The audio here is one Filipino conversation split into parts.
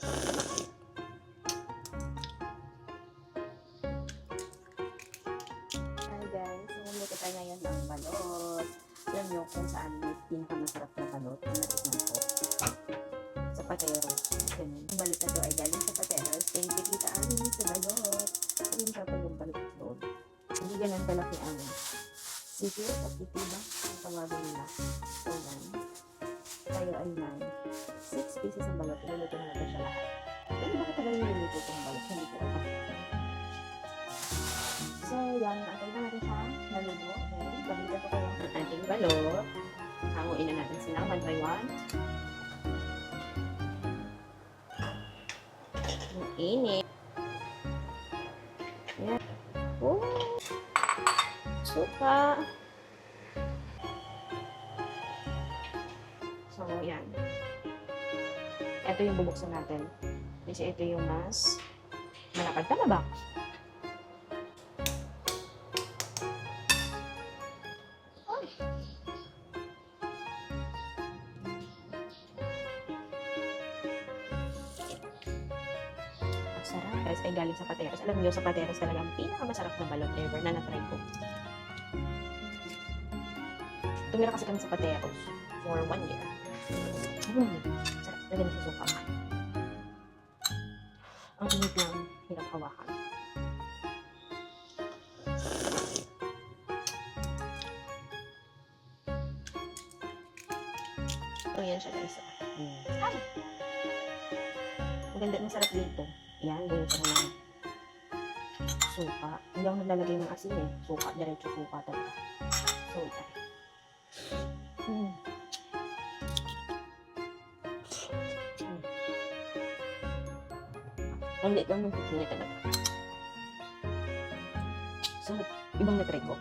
Hi guys, magluluto tayo ngayon ng balot. Alam nyo kung saan yung pinakamasarap na balot na natikman ko. Sa Pateros. Ganun. Yung balot na to ay galing sa Pateros. Thank you Tita Ani sa balot. Ayun siya pa yung balot doon. Hindi ganun kalaki ang sipil at itiba ang tawagin nila. So yan. Tayo ay 6 pieces ng balot. Iluluto na natin siya lahat. Pero bakit tagal niluluto itong balot? Hindi ko alam. So, yan. Antay na natin siya. Naluto. Okay. Balikan ko kayo ang ating balot. Hanguin na natin sila one by one. Ang init. Yan. Oh! Suka. So, yan. Ito yung bubuksan natin. Kasi ito yung mas malapad. Tama ba? Sarap. Guys, ay galing sa Pateros. Alam niyo, sa Pateros talaga ang pinakamasarap na balot ever na na-try ko. Tumira kasi kami sa Pateros for 1 year. Sarap. Lagyan ng suka. Ang init lang, hirap hawakan. So, yan siya guys. Ay! Maganda ng sarap dito. Yan, buo ko na ng suka. Hindi ako naglalagay ng asin eh. Suka, diretso suka talaga. So, yan. Ang liit lang ng kutsina talaga. So, ibang na-try ko.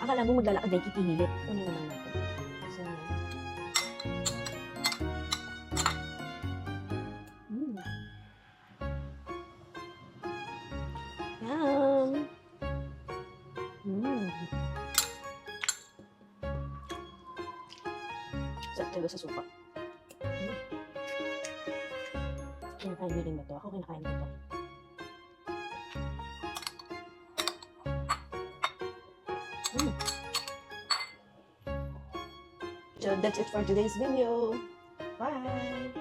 Akala mo maglalakad ay kipinilit. Ano naman natin? So, yum! Sarap talaga sa suka. Kinakain nyo rin ba ito? Ako kinakain ko ito. So that's it for today's video. Bye!